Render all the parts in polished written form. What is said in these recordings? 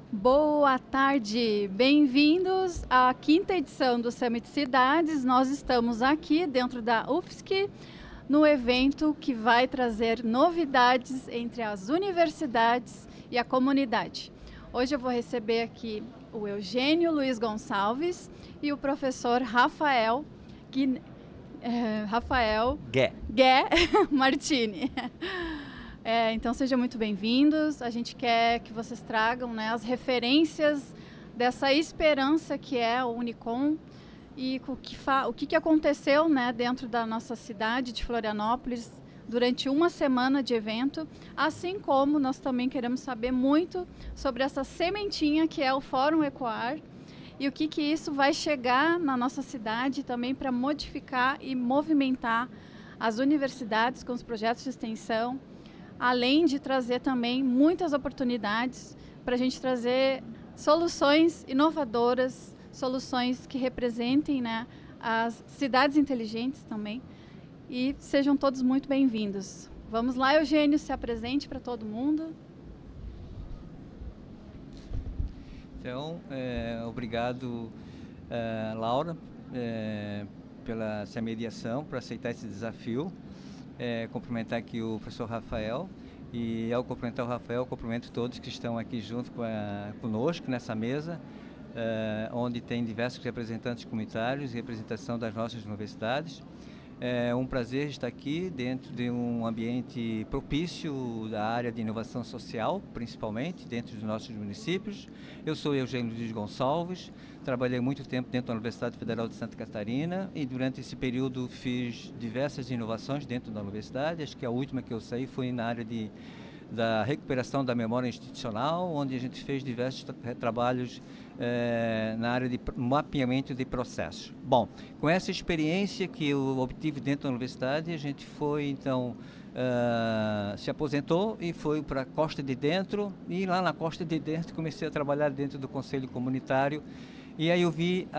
Boa tarde, bem-vindos à quinta edição do Summit Cidades. Nós estamos aqui dentro da UFSC, no evento que vai trazer novidades entre as universidades e a comunidade. Hoje eu vou receber aqui o Eugênio Luiz Gonçalves e o professor Rafael Gué Martini. Então sejam muito bem-vindos. A gente quer que vocês tragam, né, as referências dessa esperança que é o Unicom e o que aconteceu, né, dentro da nossa cidade de Florianópolis durante uma semana de evento, assim como nós também queremos saber muito sobre essa sementinha que é o Fórum Ecoar e o que isso vai chegar na nossa cidade também para modificar e movimentar as universidades com os projetos de extensão, além de trazer também muitas oportunidades para a gente trazer soluções inovadoras, soluções que representem, né, as cidades inteligentes também. E sejam todos muito bem-vindos. Vamos lá, Eugênio, se apresente para todo mundo. Então, obrigado, Laura, pela essa mediação, por aceitar esse desafio. Cumprimentar aqui o professor Rafael, e ao cumprimentar o Rafael, cumprimento todos que estão aqui junto conosco nessa mesa, onde tem diversos representantes comunitários e representação das nossas universidades. É um prazer estar aqui dentro de um ambiente propício da área de inovação social, principalmente dentro dos nossos municípios. Eu sou Eugênio Luiz Gonçalves, trabalhei muito tempo dentro da Universidade Federal de Santa Catarina e durante esse período fiz diversas inovações dentro da universidade. Acho que a última que eu saí foi na área da recuperação da memória institucional, onde a gente fez diversos trabalhos na área de mapeamento de processos. Bom, com essa experiência que eu obtive dentro da universidade, a gente foi, então, se aposentou e foi para a Costa de Dentro, e lá na Costa de Dentro comecei a trabalhar dentro do Conselho Comunitário, e aí eu vi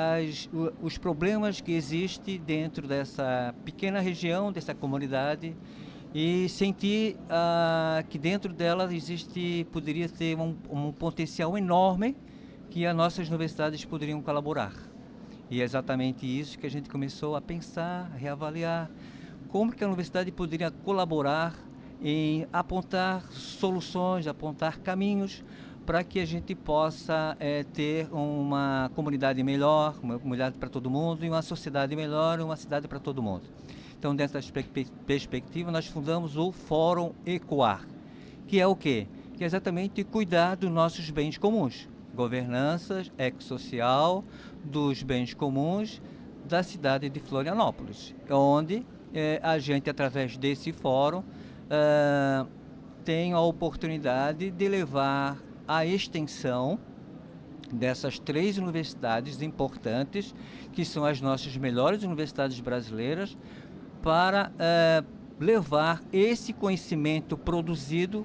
os problemas que existem dentro dessa pequena região, dessa comunidade, e senti que dentro dela poderia ter um potencial enorme que as nossas universidades poderiam colaborar. E é exatamente isso que a gente começou a pensar, a reavaliar, como que a universidade poderia colaborar em apontar soluções, apontar caminhos para que a gente possa ter uma comunidade melhor, uma comunidade para todo mundo, e uma sociedade melhor, uma cidade para todo mundo. Então, dentro dessa perspectiva, nós fundamos o Fórum Ecoar, que é o quê? Que é exatamente cuidar dos nossos bens comuns, governança ecossocial dos bens comuns da cidade de Florianópolis, onde a gente, através desse fórum, tem a oportunidade de levar a extensão dessas 3 universidades importantes, que são as nossas melhores universidades brasileiras, para levar esse conhecimento produzido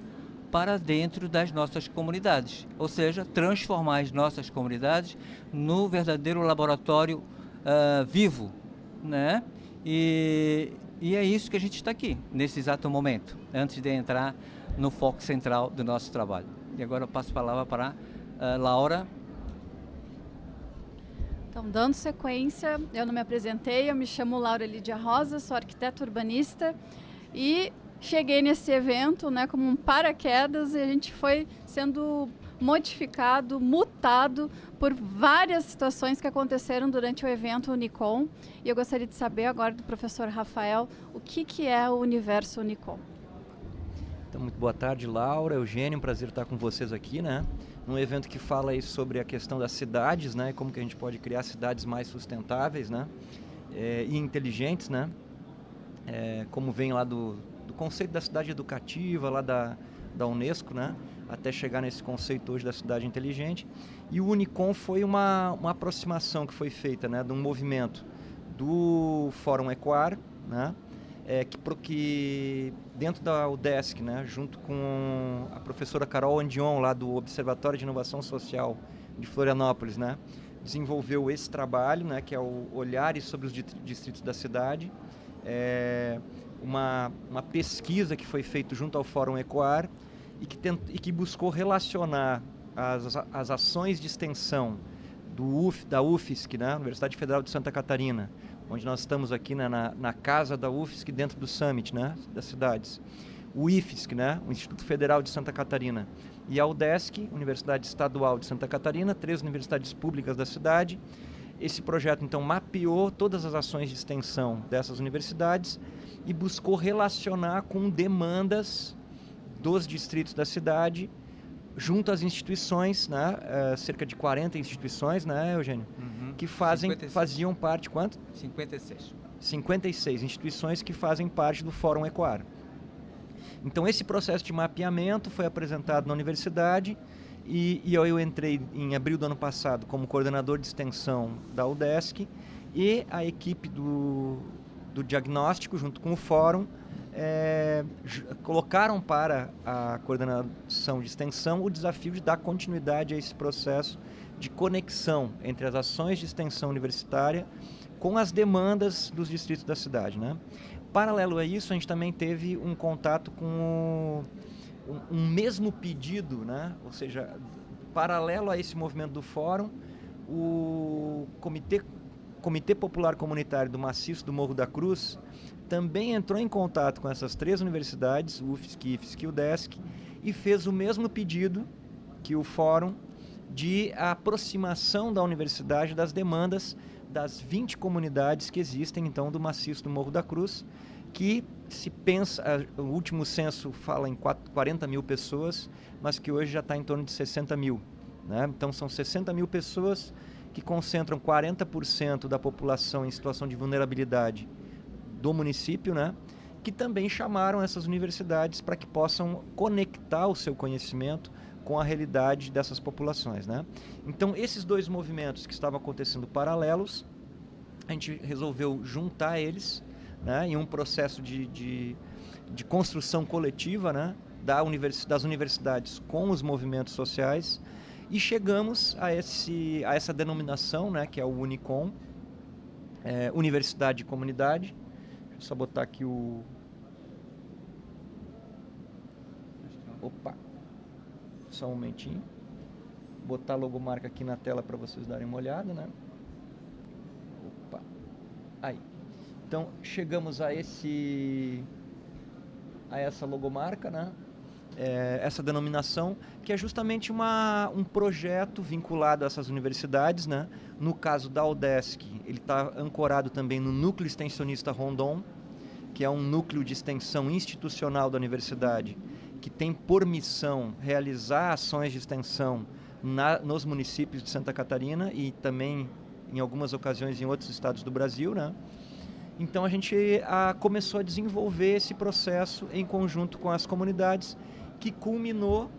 para dentro das nossas comunidades, ou seja, transformar as nossas comunidades no verdadeiro laboratório vivo, né? E é isso que a gente está aqui, nesse exato momento, antes de entrar no foco central do nosso trabalho. E agora eu passo a palavra para Laura. Então, dando sequência, eu não me apresentei, eu me chamo Laura Lídia Rosa, sou arquiteta urbanista e cheguei nesse evento, né, como um paraquedas, e a gente foi sendo modificado, mutado por várias situações que aconteceram durante o evento Unicom. E eu gostaria de saber agora do professor Rafael o que é o universo Unicom. Então, muito boa tarde, Laura, Eugênio, um prazer estar com vocês aqui, né? Num evento que fala aí sobre a questão das cidades, né? E como que a gente pode criar cidades mais sustentáveis, né? E inteligentes, né? Como vem lá do conceito da cidade educativa, lá da Unesco, né? Até chegar nesse conceito hoje da cidade inteligente. E o Unicom foi uma aproximação que foi feita, né? De um movimento do Fórum Ecoar, né? Que dentro da UDESC, né, junto com a professora Carol Andion, lá do Observatório de Inovação Social de Florianópolis, né, desenvolveu esse trabalho, né, que é o Olhares sobre os Distritos da Cidade, uma pesquisa que foi feita junto ao Fórum Ecoar e que buscou relacionar as ações de extensão da UFSC, né, Universidade Federal de Santa Catarina, onde nós estamos aqui, né, na casa da UFSC, dentro do Summit, né, das cidades. O IFSC, né, o Instituto Federal de Santa Catarina, e a UDESC, Universidade Estadual de Santa Catarina, 3 universidades públicas da cidade. Esse projeto, então, mapeou todas as ações de extensão dessas universidades e buscou relacionar com demandas dos distritos da cidade junto às instituições, né, cerca de 40 instituições, né, Eugênio? Que faziam parte, quanto? 56. 56 instituições que fazem parte do Fórum Ecoar. Então, esse processo de mapeamento foi apresentado na universidade e eu entrei em abril do ano passado como coordenador de extensão da UDESC, e a equipe do diagnóstico, junto com o fórum, colocaram para a coordenação de extensão o desafio de dar continuidade a esse processo de conexão entre as ações de extensão universitária com as demandas dos distritos da cidade, né? Paralelo a isso, a gente também teve um contato com um mesmo pedido, né? Ou seja, paralelo a esse movimento do fórum, o Comitê Popular Comunitário do Maciço do Morro da Cruz também entrou em contato com essas 3 universidades, UFSC, IFSC e UDESC, e fez o mesmo pedido que o fórum de aproximação da universidade das demandas das 20 comunidades que existem, então, do Maciço do Morro da Cruz, que se pensa, o último censo fala em 40 mil pessoas, mas que hoje já está em torno de 60 mil. Né? Então, são 60 mil pessoas que concentram 40% da população em situação de vulnerabilidade do município, né? Que também chamaram essas universidades para que possam conectar o seu conhecimento com a realidade dessas populações, né? Então, esses 2 movimentos que estavam acontecendo paralelos, a gente resolveu juntar eles, né, em um processo de construção coletiva, né, das universidades com os movimentos sociais, e chegamos a essa denominação, né, que é o Unicom, Universidade e Comunidade. Deixa eu só botar aqui só um momentinho. Botar a logomarca aqui na tela para vocês darem uma olhada, né? Aí. Então, chegamos a essa logomarca, né? Essa denominação, que é justamente um projeto vinculado a essas universidades, né? No caso da UDESC, ele está ancorado também no Núcleo Extensionista Rondon, que é um núcleo de extensão institucional da universidade, que tem por missão realizar ações de extensão nos municípios de Santa Catarina e também, em algumas ocasiões, em outros estados do Brasil, né? Então, a gente começou a desenvolver esse processo em conjunto com as comunidades, que culminou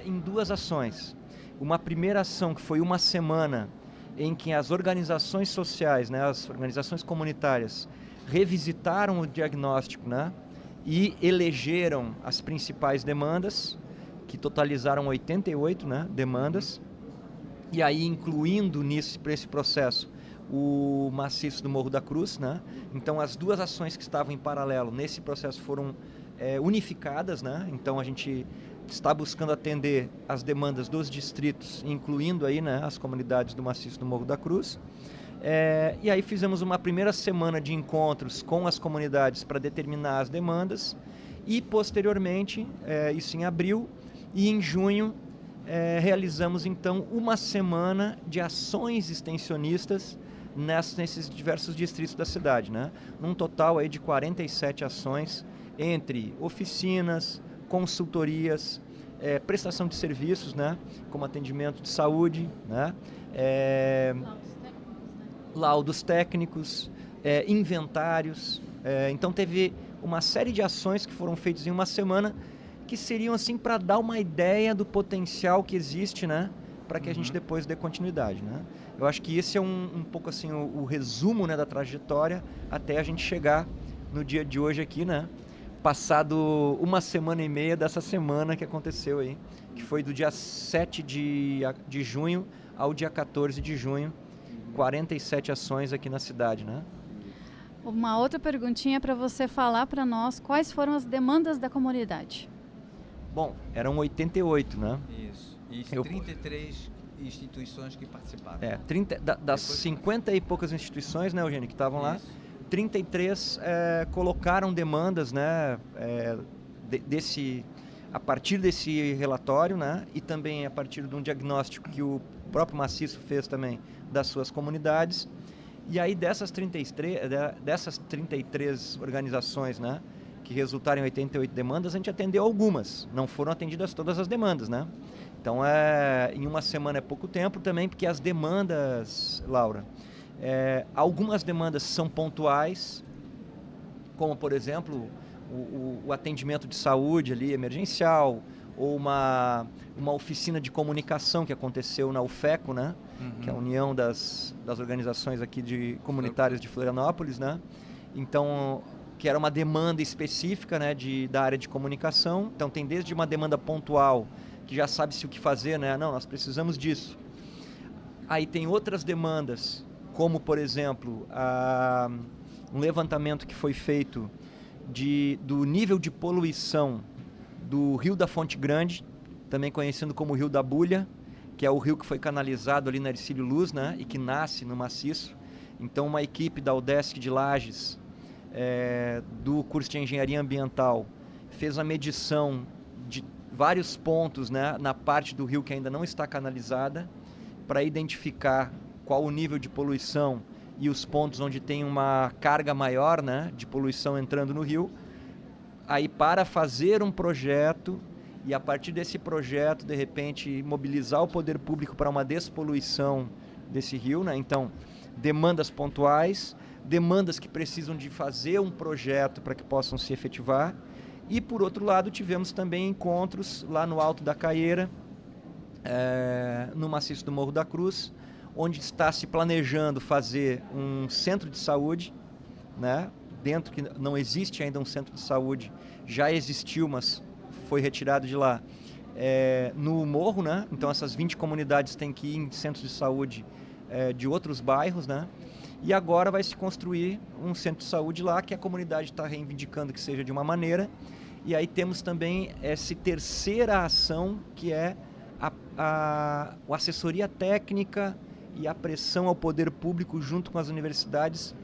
em 2 ações. Uma primeira ação, que foi uma semana, em que as organizações sociais, né, as organizações comunitárias, revisitaram o diagnóstico, né, e elegeram as principais demandas, que totalizaram 88, né, demandas, e aí incluindo para esse processo o Maciço do Morro da Cruz, né? Então, as 2 ações que estavam em paralelo nesse processo foram unificadas, né? Então, a gente está buscando atender as demandas dos distritos, incluindo aí, né, as comunidades do Maciço do Morro da Cruz. E aí fizemos uma primeira semana de encontros com as comunidades para determinar as demandas, e posteriormente, isso em abril, e em junho realizamos então uma semana de ações extensionistas nesses diversos distritos da cidade, né? Num total aí de 47 ações, entre oficinas, consultorias, prestação de serviços, né? Como atendimento de saúde, né? Laudos técnicos, inventários. Então teve uma série de ações que foram feitas em uma semana, que seriam assim para dar uma ideia do potencial que existe, né, para que a gente depois dê continuidade, né? Eu acho que esse é um pouco assim o resumo, né, da trajetória até a gente chegar no dia de hoje aqui, né? Passado uma semana e meia dessa semana que aconteceu aí, que foi do dia 7 de junho ao dia 14 de junho, 47 ações aqui na cidade, né? Uma outra perguntinha para você falar para nós, quais foram as demandas da comunidade? Bom, eram 88, né? Isso. E 33 instituições que participaram. 30, das 50 e poucas instituições, né, Eugênio, que estavam lá, 33 colocaram demandas, né, a partir desse relatório, né, e também a partir de um diagnóstico que o próprio Maciço fez também das suas comunidades. E aí dessas 33 organizações, né, que resultaram em 88 demandas, a gente atendeu algumas, não foram atendidas todas as demandas, né? Então, em uma semana é pouco tempo também, porque as demandas, Laura, algumas demandas são pontuais, como, por exemplo, o atendimento de saúde ali, emergencial, ou uma oficina de comunicação que aconteceu na UFECO, né? Que é a União das Organizações aqui Comunitárias de Florianópolis, né? Então, que era uma demanda específica, né, da área de comunicação. Então, tem desde uma demanda pontual, que já sabe-se o que fazer, né? Não, nós precisamos disso. Aí tem outras demandas, como, por exemplo, um levantamento que foi feito do nível de poluição do Rio da Fonte Grande, também conhecido como Rio da Bulha, que é o rio que foi canalizado ali na Hercílio Luz, né, e que nasce no Maciço. Então, uma equipe da UDESC de Lages, do curso de Engenharia Ambiental, fez a medição de vários pontos, né, na parte do rio que ainda não está canalizada, para identificar qual o nível de poluição e os pontos onde tem uma carga maior, né, de poluição entrando no rio. Aí, para fazer um projeto e a partir desse projeto, de repente, mobilizar o poder público para uma despoluição desse rio, né? Então, demandas pontuais, demandas que precisam de fazer um projeto para que possam se efetivar. E, por outro lado, tivemos também encontros lá no Alto da Caieira, no maciço do Morro da Cruz, onde está se planejando fazer um centro de saúde, né? Dentro que não existe ainda um centro de saúde, já existiu, mas foi retirado de lá, no morro, né? Então essas 20 comunidades têm que ir em centros de saúde de outros bairros, né? E agora vai se construir um centro de saúde lá, que a comunidade está reivindicando que seja de uma maneira. E aí temos também essa terceira ação, que é a assessoria técnica e a pressão ao poder público junto com as universidades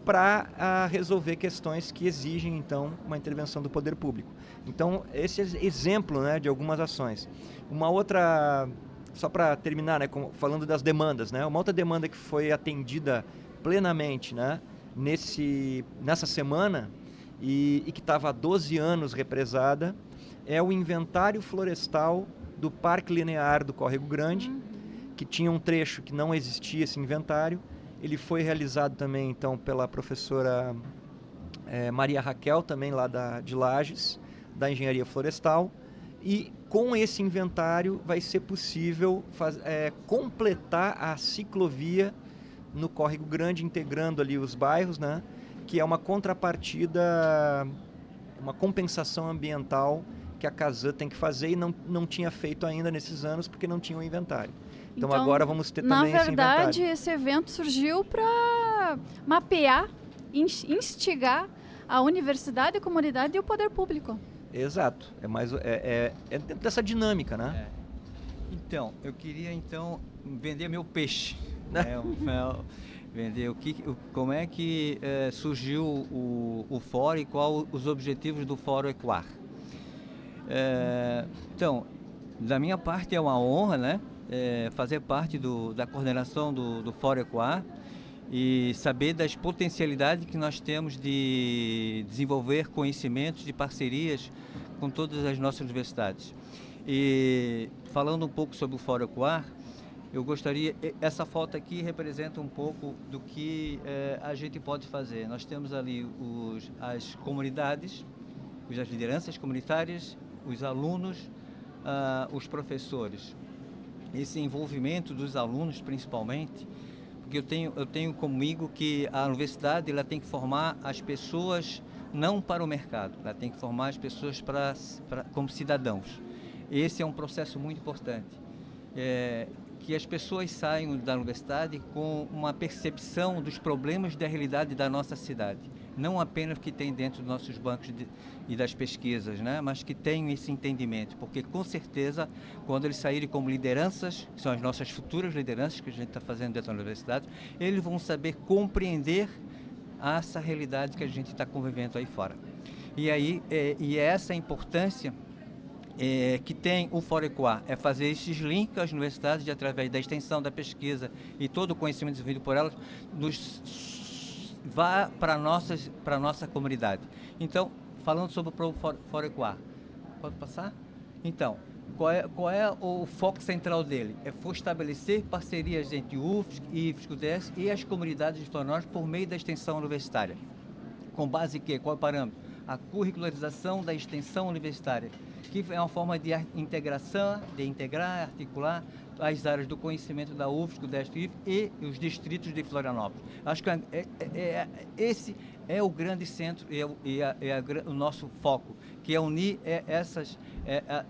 para resolver questões que exigem, então, uma intervenção do poder público. Então, esse é exemplo, né, de algumas ações. Uma outra, só para terminar, né, falando das demandas, né, uma outra demanda que foi atendida plenamente, né, nessa semana e que estava há 12 anos represada, é o inventário florestal do Parque Linear do Córrego Grande, que tinha um trecho que não existia esse inventário. Ele foi realizado também, então, pela professora Maria Raquel, também lá de Lages, da Engenharia Florestal. E com esse inventário vai ser possível completar a ciclovia no Córrego Grande, integrando ali os bairros, né? Que é uma contrapartida, uma compensação ambiental que a Casan tem que fazer e não tinha feito ainda nesses anos porque não tinha o inventário. Então agora vamos ter também esse inventário. Na verdade, esse evento surgiu para mapear, instigar a universidade, a comunidade e o poder público. Exato. É dentro dessa dinâmica, né? Então, eu queria vender meu peixe. Vender como é que surgiu o fórum e qual os objetivos do Fórum Equar. Então, da minha parte é uma honra, né? Fazer parte da coordenação do Fórum Equar e saber das potencialidades que nós temos de desenvolver conhecimentos de parcerias com todas as nossas universidades. E falando um pouco sobre o Fórum Equar, eu gostaria, essa foto aqui representa um pouco do que a gente pode fazer. Nós temos ali as comunidades, as lideranças comunitárias, os alunos, os professores. Esse envolvimento dos alunos, principalmente, porque eu tenho comigo que a universidade ela tem que formar as pessoas não para o mercado, ela tem que formar as pessoas como cidadãos. Esse é um processo muito importante, que as pessoas saiam da universidade com uma percepção dos problemas da realidade da nossa cidade, não apenas que tem dentro dos nossos bancos e das pesquisas, né? Mas que tenham esse entendimento, porque com certeza, quando eles saírem como lideranças, que são as nossas futuras lideranças que a gente está fazendo dentro da universidade, eles vão saber compreender essa realidade que a gente está convivendo aí fora. E aí, e é essa a importância que tem o Fórum ECOA, é fazer esses links às universidades através da extensão da pesquisa e todo o conhecimento desenvolvido por elas, vá para a nossa comunidade. Então, falando sobre o Fórum ECOA, pode passar? Então, qual é o foco central dele? É estabelecer parcerias entre o UFSC e IFSC-UDESC e as comunidades de Florianópolis por meio da extensão universitária. Com base em quê? Qual é o parâmetro? A curricularização da extensão universitária, que é uma forma de integração, de integrar, articular as áreas do conhecimento da UFSC, UDESC e os distritos de Florianópolis. Acho que esse é o grande centro o nosso foco, que é unir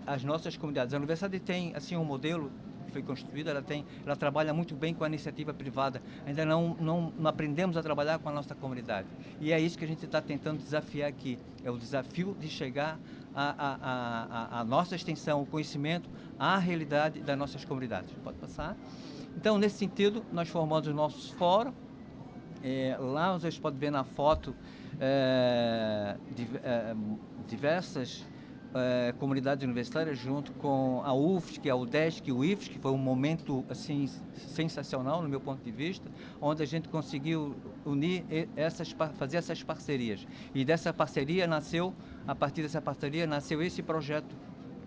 as nossas comunidades. A universidade tem assim um modelo que foi construído, ela trabalha muito bem com a iniciativa privada. Ainda não aprendemos a trabalhar com a nossa comunidade. E é isso que a gente está tentando desafiar aqui. É o desafio de chegar a nossa extensão, o conhecimento, à realidade das nossas comunidades. Pode passar? Então, nesse sentido, nós formamos os nossos fóruns. Lá vocês podem ver na foto diversas comunidades universitárias junto com a UFSC, a UDESC e o IFSC, que foi um momento assim sensacional no meu ponto de vista, onde a gente conseguiu unir fazer essas parcerias. E a partir dessa parceria nasceu esse projeto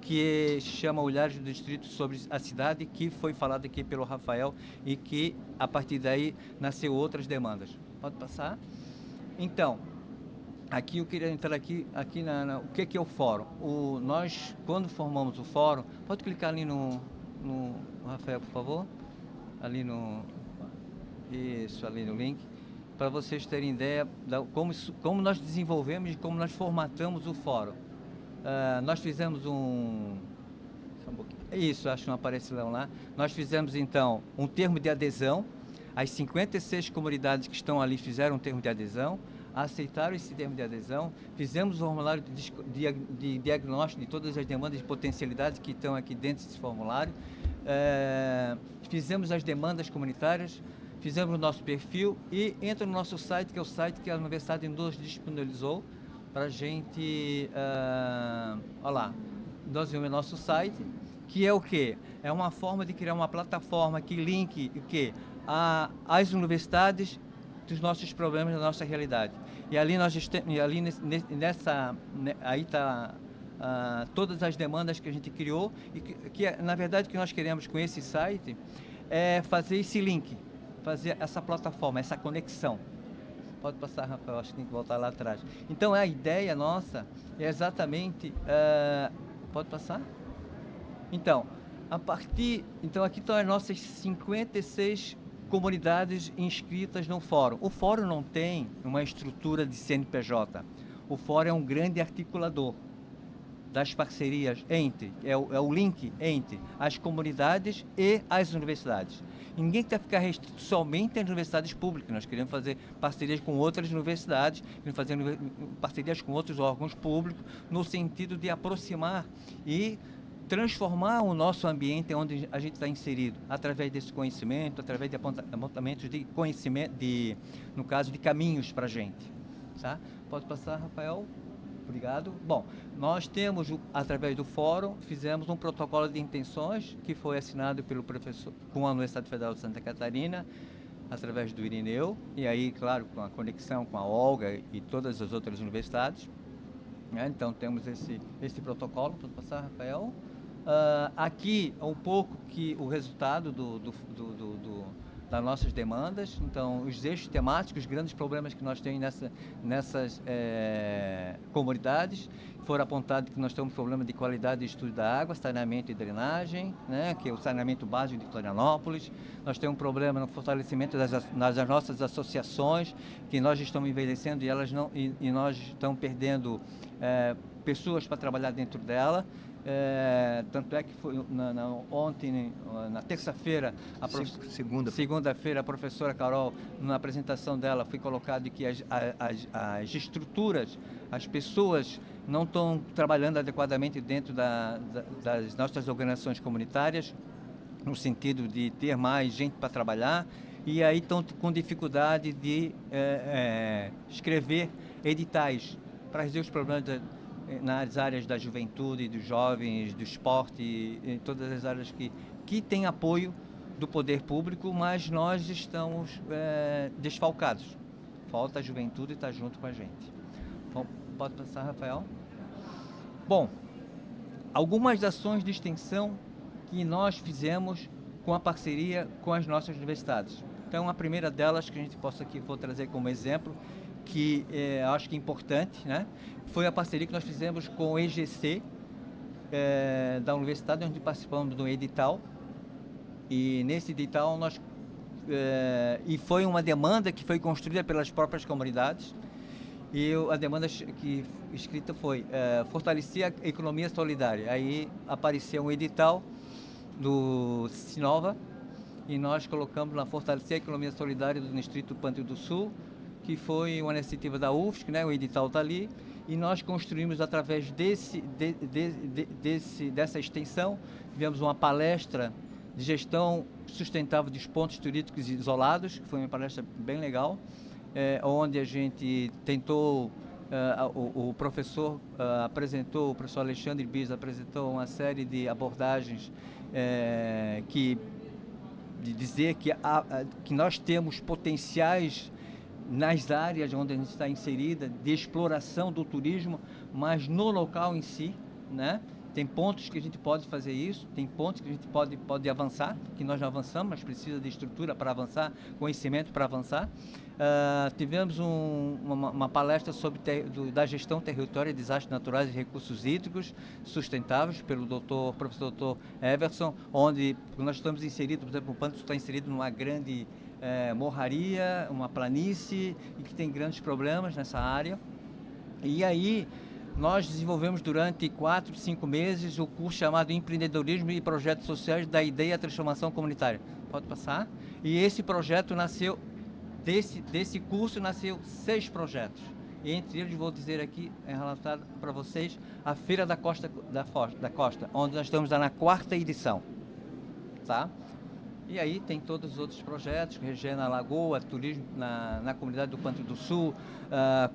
que chama Olhares do Distrito sobre a cidade, que foi falado aqui pelo Rafael e que a partir daí nasceu outras demandas. Pode passar? Então, aqui eu queria entrar aqui o que é o fórum. Nós, quando formamos o fórum, pode clicar ali no Rafael, por favor, ali ali no link, para vocês terem ideia de como nós desenvolvemos e como nós formatamos o fórum. Nós fizemos isso, acho que não aparece lá. Nós fizemos então um termo de adesão. As 56 comunidades que estão ali fizeram um termo de adesão, aceitaram esse termo de adesão, fizemos o formulário de diagnóstico de todas as demandas de potencialidade que estão aqui dentro desse formulário, fizemos as demandas comunitárias, fizemos o nosso perfil e entra no nosso site, que é o site que a Universidade nos disponibilizou para a gente, olha lá, nós vimos o nosso site, que é o quê? É uma forma de criar uma plataforma que linke o quê? As universidades dos nossos problemas, da nossa realidade. E ali aí está todas as demandas que a gente criou e na verdade, o que nós queremos com esse site é fazer esse link, fazer essa plataforma, essa conexão. Pode passar, Rafael, acho que tem que voltar lá atrás. Então, a ideia nossa é exatamente... pode passar? Então, aqui estão as nossas 56 comunidades inscritas no fórum. O fórum não tem uma estrutura de CNPJ. O fórum é um grande articulador das parcerias é o link entre as comunidades e as universidades. Ninguém quer ficar restrito somente às universidades públicas. Nós queremos fazer parcerias com outras universidades, queremos fazer parcerias com outros órgãos públicos, no sentido de aproximar e transformar o nosso ambiente onde a gente está inserido, através desse conhecimento, através de apontamentos de conhecimento, no caso, de caminhos para a gente. Tá? Pode passar, Rafael? Obrigado. Bom, nós temos, através do fórum, fizemos um protocolo de intenções que foi assinado pelo professor com a Universidade Federal de Santa Catarina, através do Irineu, e aí, claro, com a conexão com a Olga e todas as outras universidades. Então, temos esse protocolo. Pode passar, Rafael? Aqui, um pouco que o resultado das nossas demandas. Então, os eixos temáticos, os grandes problemas que nós temos nessas comunidades, foram apontados que nós temos problema de qualidade de estudo da água, saneamento e drenagem, né, que é o saneamento básico de Florianópolis. Nós temos um problema no fortalecimento das nossas associações, que nós estamos envelhecendo e nós estamos perdendo pessoas para trabalhar dentro dela. Tanto é que foi ontem, na terça-feira, segunda-feira, a professora Carol, na apresentação dela, foi colocado que as estruturas, as pessoas não estão trabalhando adequadamente dentro das nossas organizações comunitárias, no sentido de ter mais gente para trabalhar, e aí estão com dificuldade de escrever editais para resolver os problemas nas áreas da juventude, dos jovens, do esporte, em todas as áreas que têm apoio do poder público, mas nós estamos desfalcados. Falta a juventude estar junto com a gente. Bom, pode passar, Rafael? Bom, algumas ações de extensão que nós fizemos com a parceria com as nossas universidades. Então, a primeira delas que a gente vou trazer como exemplo, que acho que é importante, né? Foi a parceria que nós fizemos com o EGC da universidade, onde participamos do edital. E nesse edital e foi uma demanda que foi construída pelas próprias comunidades. E a demanda que escrita foi fortalecer a economia solidária. Aí apareceu um edital do Sinova e nós colocamos lá fortalecer a economia solidária do Distrito do Pântano do Sul, que foi uma iniciativa da UFSC, né? O edital está ali, e nós construímos através dessa extensão, tivemos uma palestra de gestão sustentável dos pontos turísticos isolados, que foi uma palestra bem legal, onde a gente tentou, o professor apresentou, o professor Alexandre Bis apresentou uma série de abordagens de dizer que nós temos potenciais nas áreas onde a gente está inserida, de exploração do turismo, mas no local em si, né? Tem pontos que a gente pode fazer isso, tem pontos que a gente pode avançar, que nós já avançamos, mas precisa de estrutura para avançar, conhecimento para avançar. Tivemos uma palestra da gestão territorial de desastres naturais e recursos hídricos sustentáveis pelo professor Dr. Everson, onde nós estamos inseridos, por exemplo, o Pântano está inserido numa grande morraria, uma planície, e que tem grandes problemas nessa área. E aí nós desenvolvemos durante 4, 5 meses o curso chamado Empreendedorismo e Projetos Sociais da Ideia à Transformação Comunitária. Pode passar? E esse projeto nasceu, desse curso nasceu 6 projetos. E entre eles, vou dizer aqui, relatado para vocês, a Feira da Costa, onde nós estamos na 4ª edição. Tá? E aí tem todos os outros projetos, Região na Lagoa, turismo na comunidade do Pântano do Sul,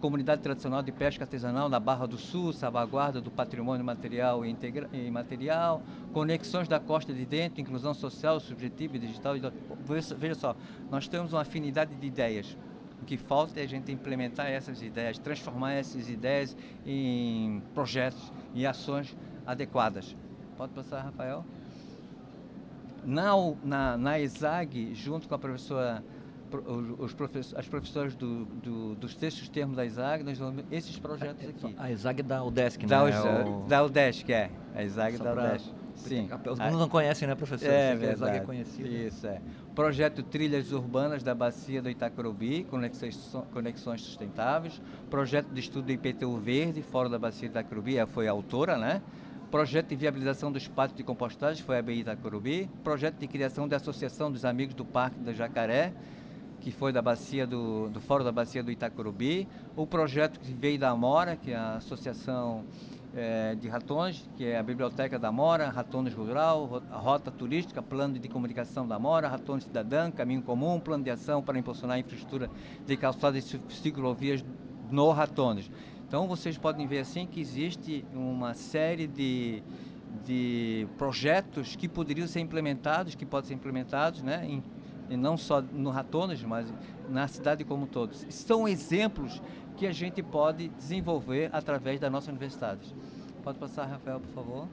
comunidade tradicional de pesca artesanal na Barra do Sul, salvaguarda do patrimônio material e imaterial, conexões da costa de dentro, inclusão social, subjetiva e digital. Veja só, nós temos uma afinidade de ideias. O que falta é a gente implementar essas ideias, transformar essas ideias em projetos e ações adequadas. Pode passar, Rafael? Na ESAG, junto com a professora, as professoras dos textos termos da ESAG, nós vamos esses projetos aqui. A ESAG da UDESC, né? Da UDESC, a ESAG da UDESC. Sim. Os alunos não conhecem, né, professor? É verdade. A ESAG é conhecida. Isso, Projeto Trilhas Urbanas da Bacia do Itacurubi, conexões sustentáveis. Projeto de estudo do IPTU Verde, fora da Bacia do Itacurubi, ela foi a autora, né? Projeto de viabilização dos pátios de compostagem, foi a BI Itacurubi. Projeto de criação da Associação dos Amigos do Parque do Jacaré, que foi da bacia do Fórum da Bacia do Itacurubi. O projeto que veio da Amora, que é a Associação de Ratões, que é a Biblioteca da Amora, Ratões Rural, a Rota Turística, Plano de Comunicação da Amora, Ratões Cidadã, Caminho Comum, Plano de Ação para impulsionar a infraestrutura de calçadas e ciclovias no Ratões. Então, vocês podem ver assim que existe uma série de projetos que poderiam ser implementados, que podem ser implementados, né, e não só no Ratones, mas na cidade como todos. São exemplos que a gente pode desenvolver através das nossas universidades. Pode passar, Rafael, por favor.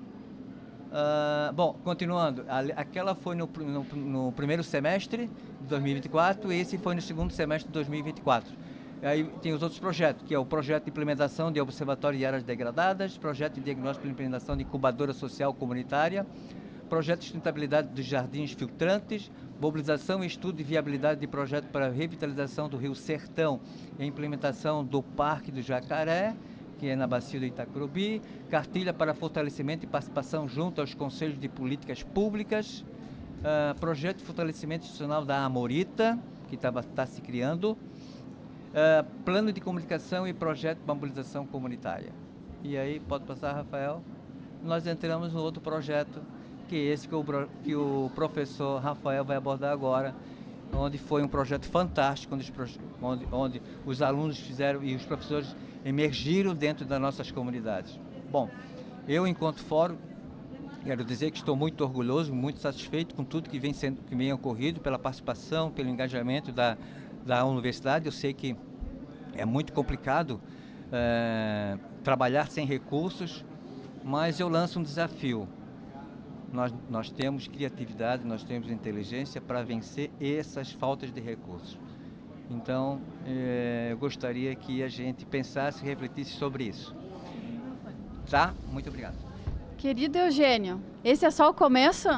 Bom, continuando, aquela foi no primeiro semestre de 2024 e esse foi no segundo semestre de 2024. Aí tem os outros projetos, que é o projeto de implementação de observatório de áreas degradadas, projeto de diagnóstico e implementação de incubadora social comunitária, projeto de sustentabilidade dos jardins filtrantes, mobilização e estudo de viabilidade de projeto para revitalização do Rio Sertão e a implementação do Parque do Jacaré que é na Bacia do Itacurubi, cartilha para fortalecimento e participação junto aos conselhos de políticas públicas, projeto de fortalecimento institucional da Amorita, que está se criando, plano de comunicação e projeto de mobilização comunitária. E aí, pode passar, Rafael? Nós entramos no outro projeto, que é esse que o professor Rafael vai abordar agora, onde foi um projeto fantástico, onde os alunos fizeram e os professores emergiram dentro das nossas comunidades. Bom, eu, enquanto fórum, quero dizer que estou muito orgulhoso, muito satisfeito com tudo que vem ocorrido, pela participação, pelo engajamento da universidade. Eu sei que é muito complicado trabalhar sem recursos, mas eu lanço um desafio. Nós temos criatividade, nós temos inteligência para vencer essas faltas de recursos. Então, eu gostaria que a gente pensasse e refletisse sobre isso. Tá? Muito obrigado. Querido Eugênio, esse é só o começo?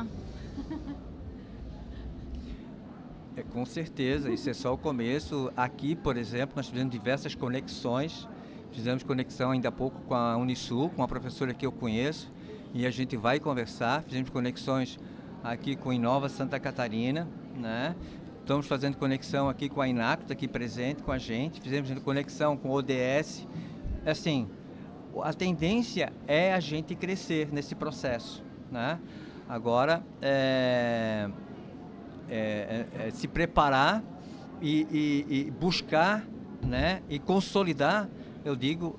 Com certeza, isso é só o começo. Aqui, por exemplo, nós fizemos diversas conexões. Fizemos conexão ainda há pouco com a Unisul, com uma professora que eu conheço, e a gente vai conversar. Fizemos conexões aqui com a Inova Santa Catarina, né? Estamos fazendo conexão aqui com a Inacta, aqui presente com a gente. Fizemos conexão com o ODS. Assim, a tendência é a gente crescer nesse processo, né? Agora, se preparar e buscar, né? E consolidar, eu digo,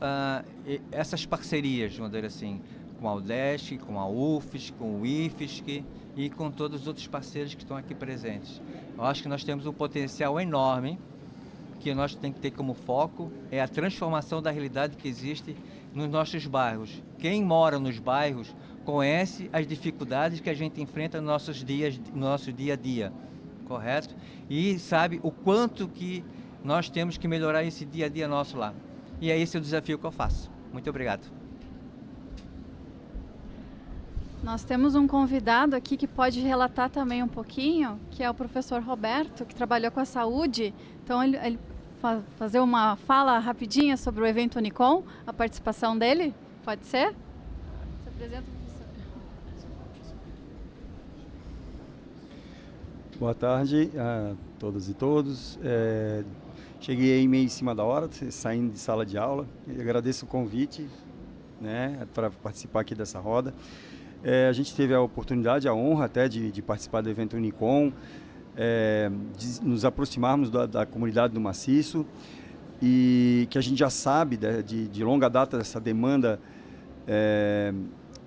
essas parcerias, vamos dizer assim, com a UDESC, com a UFSC, com o IFSC e com todos os outros parceiros que estão aqui presentes. Eu acho que nós temos um potencial enorme, que nós temos que ter como foco, é a transformação da realidade que existe nos nossos bairros. Quem mora nos bairros conhece as dificuldades que a gente enfrenta no nosso dia a dia, correto? E sabe o quanto que nós temos que melhorar esse dia a dia nosso lá. E é esse o desafio que eu faço. Muito obrigado. Nós temos um convidado aqui que pode relatar também um pouquinho, que é o professor Roberto, que trabalhou com a saúde. Então, ele fazer uma fala rapidinha sobre o evento Unicom, a participação dele, pode ser? Se apresenta, professor. Boa tarde a todas e todos. Cheguei aí meio em cima da hora, saindo de sala de aula. Eu agradeço o convite, né, para participar aqui dessa roda. A gente teve a oportunidade, a honra até de participar do evento Unicom, de nos aproximarmos da comunidade do Maciço, e que a gente já sabe de longa data dessa demanda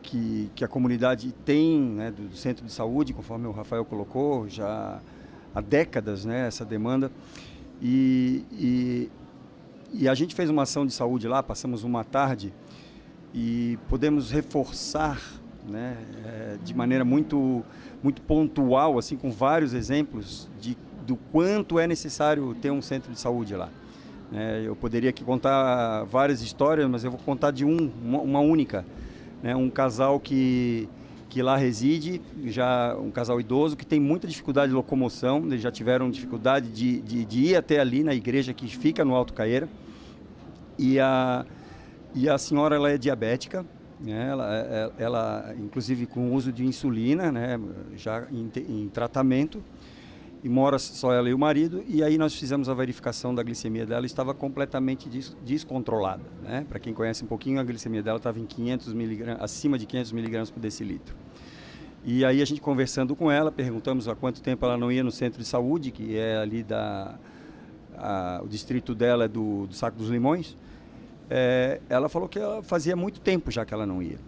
que a comunidade tem, né, do centro de saúde, conforme o Rafael colocou, já há décadas, né, essa demanda. E a gente fez uma ação de saúde lá, passamos uma tarde e podemos reforçar, né, de maneira muito pontual, assim, com vários exemplos do quanto é necessário ter um centro de saúde lá. Eu poderia aqui contar várias histórias, mas eu vou contar de uma única, né, um casal que lá reside, já um casal idoso que tem muita dificuldade de locomoção. Eles já tiveram dificuldade de ir até ali na igreja que fica no Alto Caeira, e a senhora, ela é diabética, né? Ela inclusive com uso de insulina, né, já em tratamento, e mora só ela e o marido. E aí nós fizemos a verificação da glicemia dela, estava completamente descontrolada, né? Para quem conhece um pouquinho, a glicemia dela estava em 500 miligramas, acima de 500 miligramas por decilitro. E aí a gente conversando com ela, perguntamos há quanto tempo ela não ia no centro de saúde, que é ali o distrito dela é do Saco dos Limões. Ela falou que ela fazia muito tempo já que ela não ia.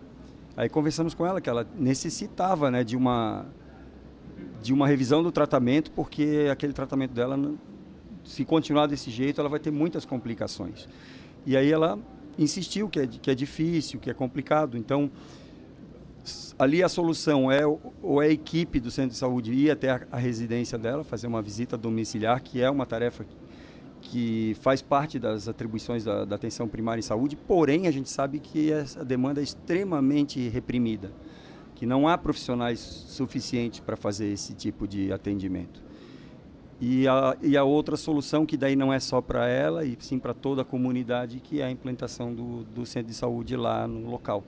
Aí conversamos com ela que ela necessitava, né, de uma revisão do tratamento, porque aquele tratamento dela, se continuar desse jeito, ela vai ter muitas complicações. E aí ela insistiu que é difícil, que é complicado. Então, ali a solução ou é a equipe do centro de saúde ir até a residência dela, fazer uma visita domiciliar, que é uma tarefa que faz parte das atribuições da atenção primária em saúde, porém a gente sabe que essa demanda é extremamente reprimida, que não há profissionais suficientes para fazer esse tipo de atendimento. E a outra solução, que daí não é só para ela, e sim para toda a comunidade, que é a implantação do centro de saúde lá no local.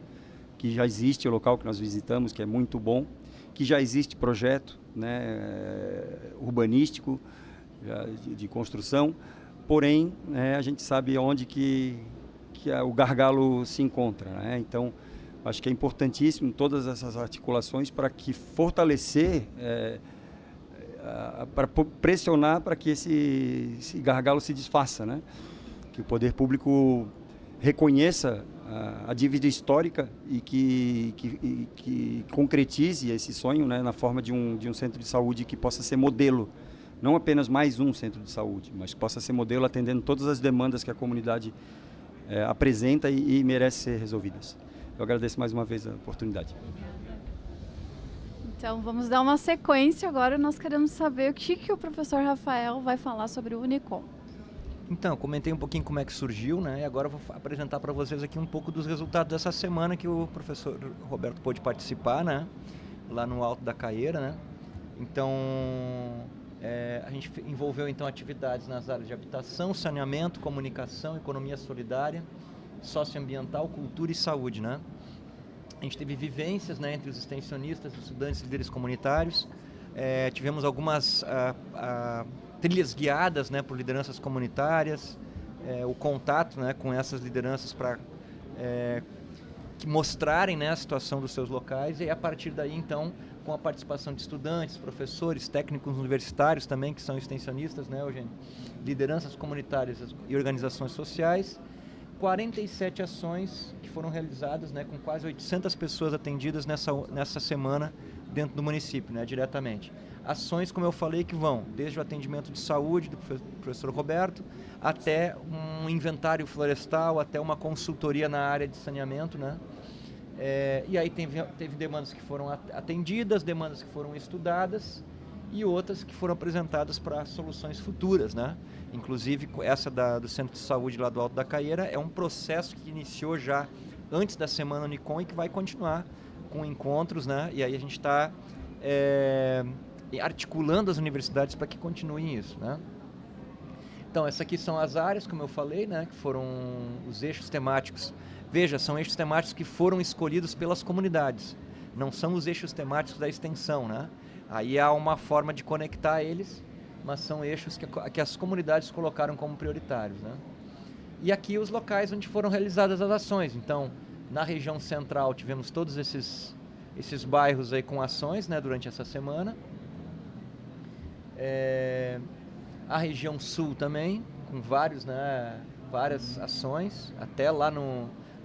Que já existe o local que nós visitamos, que é muito bom, que já existe projeto, né, urbanístico, de construção, porém, né, a gente sabe onde que o gargalo se encontra, né? Então, acho que é importantíssimo todas essas articulações para que fortalecer, para pressionar para que esse gargalo se desfaça, né? Que o poder público reconheça a dívida histórica e que concretize esse sonho, né, na forma de um centro de saúde que possa ser modelo, não apenas mais um centro de saúde, mas possa ser modelo atendendo todas as demandas que a comunidade apresenta e merece ser resolvidas. Eu agradeço mais uma vez a oportunidade. Então, vamos dar uma sequência agora. Nós queremos saber o que o professor Rafael vai falar sobre o Unicom. Então, comentei um pouquinho como é que surgiu, né? E agora eu vou apresentar para vocês aqui um pouco dos resultados dessa semana que o professor Roberto pôde participar, né? Lá no Alto da Caieira, né? Então, a gente envolveu então atividades nas áreas de habitação, saneamento, comunicação, economia solidária, socioambiental, cultura e saúde, né? A gente teve vivências, né, entre os extensionistas, estudantes e líderes comunitários. Tivemos algumas trilhas guiadas, né, por lideranças comunitárias, o contato, né, com essas lideranças para mostrarem, né, a situação dos seus locais, e a partir daí, então, com a participação de estudantes, professores, técnicos universitários também, que são extensionistas, né, Eugênio? Lideranças comunitárias e organizações sociais, 47 ações que foram realizadas, né, com quase 800 pessoas atendidas nessa semana dentro do município, né, diretamente. Ações, como eu falei, que vão desde o atendimento de saúde do professor Roberto, até um inventário florestal, até uma consultoria na área de saneamento, né? E aí teve demandas que foram atendidas, demandas que foram estudadas e outras que foram apresentadas para soluções futuras, né? Inclusive essa do Centro de Saúde lá do Alto da Caieira é um processo que iniciou já antes da Semana Unicom e que vai continuar com encontros, né? E aí a gente está articulando as universidades para que continuem isso, né? Então, essas aqui são as áreas, como eu falei, né? Que foram os eixos temáticos. Veja, são eixos temáticos que foram escolhidos pelas comunidades, não são os eixos temáticos da extensão, né? Aí há uma forma de conectar eles, mas são eixos que as comunidades colocaram como prioritários, né? E aqui os locais onde foram realizadas as ações. Então, na região central tivemos todos esses bairros aí com ações, né, durante essa semana. A região sul também, com várias ações, até lá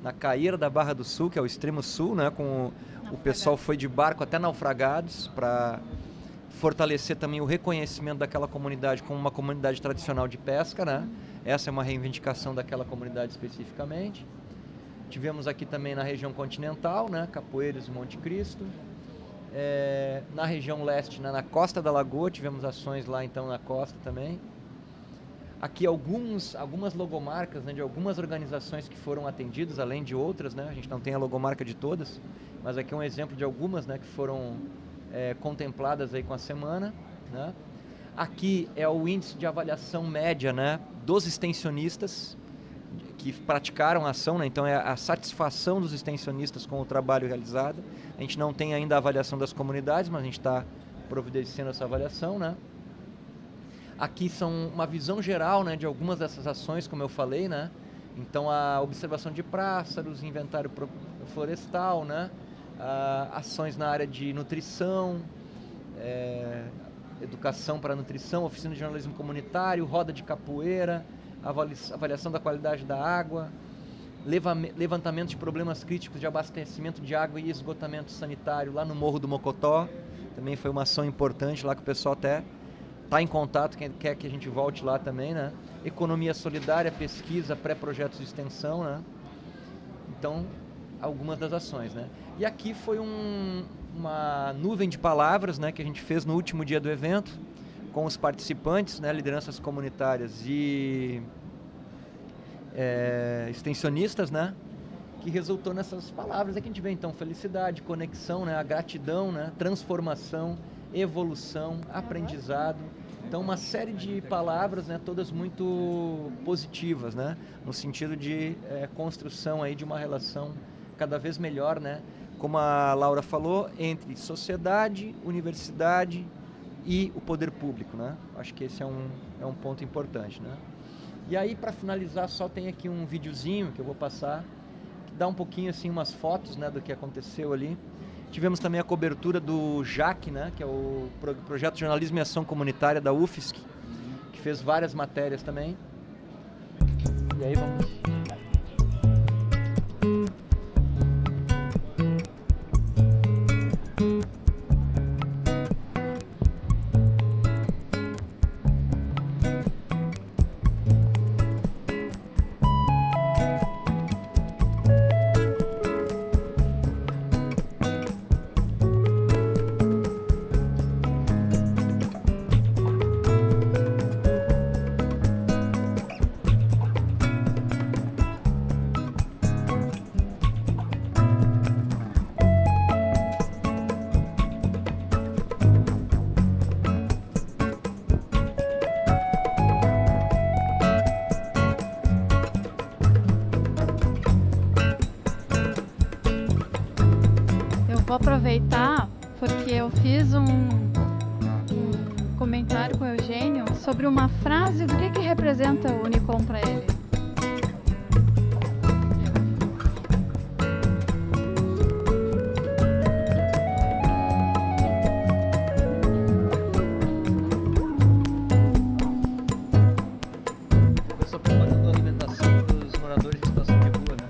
na Caieira da Barra do Sul, que é o extremo sul, né, o pessoal foi de barco até Naufragados para fortalecer também o reconhecimento daquela comunidade como uma comunidade tradicional de pesca, né? Essa é uma reivindicação daquela comunidade especificamente. Tivemos aqui também na região continental, né, Capoeiras e Monte Cristo. Na região leste, né, na Costa da Lagoa, tivemos ações lá então na costa também. Aqui algumas logomarcas, né, de algumas organizações que foram atendidas, além de outras, né? A gente não tem a logomarca de todas, mas aqui é um exemplo de algumas, né, que foram contempladas aí com a semana, né? Aqui é o índice de avaliação média, né, dos extensionistas que praticaram a ação, né? Então é a satisfação dos extensionistas com o trabalho realizado. A gente não tem ainda a avaliação das comunidades, mas a gente está providenciando essa avaliação, né? Aqui são uma visão geral, né, de algumas dessas ações, como eu falei, né? Então a observação de pássaros, inventário florestal, né? Ações na área de nutrição, educação para nutrição, oficina de jornalismo comunitário, roda de capoeira, avaliação da qualidade da água, levantamento de problemas críticos de abastecimento de água e esgotamento sanitário lá no Morro do Mocotó. Também foi uma ação importante lá que o pessoal até está em contato, quem quer que a gente volte lá também, né? Economia solidária, pesquisa, pré-projetos de extensão, né? Então, algumas das ações, né? E aqui foi uma nuvem de palavras, né, que a gente fez no último dia do evento, com os participantes, né, lideranças comunitárias e extensionistas, né, que resultou nessas palavras que a gente vê, então, felicidade, conexão, né, a gratidão, né, transformação, evolução, aprendizado, Então, uma série de palavras, né, todas muito positivas, né, no sentido de construção aí de uma relação cada vez melhor, né, como a Laura falou, entre sociedade, universidade e o poder público, né? Acho que esse é um ponto importante, né? E aí, para finalizar, só tem aqui um videozinho que eu vou passar, que dá um pouquinho, assim, umas fotos, né, do que aconteceu ali. Tivemos também a cobertura do JAC, né, que é o Projeto de Jornalismo e Ação Comunitária da UFSC, que fez várias matérias também. E aí vamos... Vou aproveitar porque eu fiz um comentário com o Eugênio sobre uma frase do que representa o Unicom para ele. Começou preparando a alimentação dos moradores de situação de rua, né?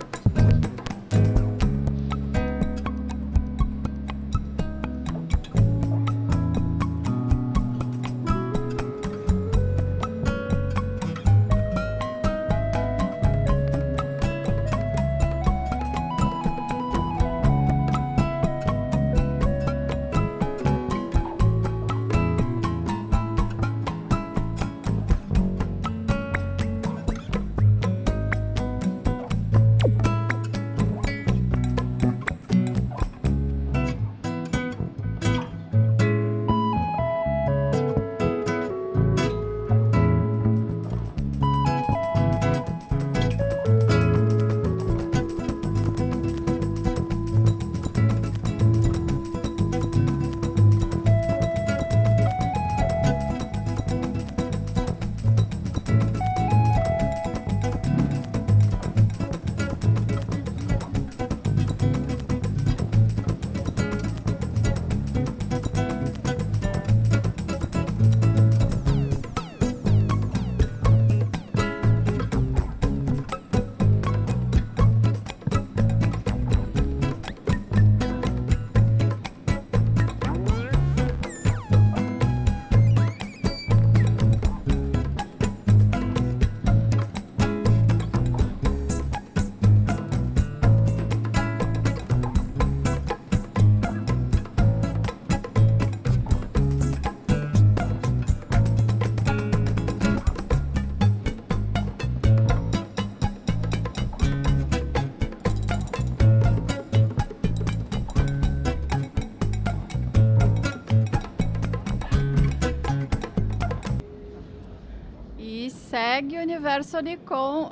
Segue o Universo Unicom.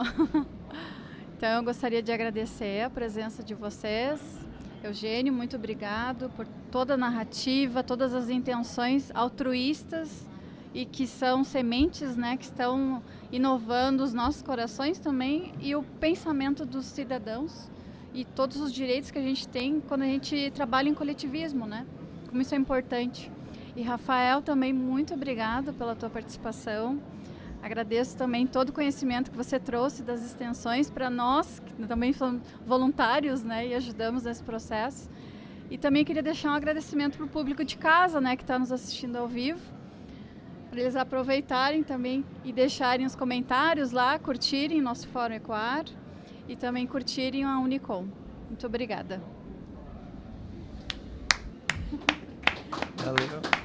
Então eu gostaria de agradecer a presença de vocês. Eugênio, muito obrigado por toda a narrativa, todas as intenções altruístas e que são sementes, né, que estão inovando os nossos corações também e o pensamento dos cidadãos e todos os direitos que a gente tem quando a gente trabalha em coletivismo, né? Como isso é importante. E Rafael, também muito obrigado pela tua participação. Agradeço também todo o conhecimento que você trouxe das extensões para nós, que também somos voluntários, né, e ajudamos nesse processo. E também queria deixar um agradecimento para o público de casa, né, que está nos assistindo ao vivo, para eles aproveitarem também e deixarem os comentários lá, curtirem nosso Fórum Ecoar e também curtirem a Unicom. Muito obrigada. Valeu.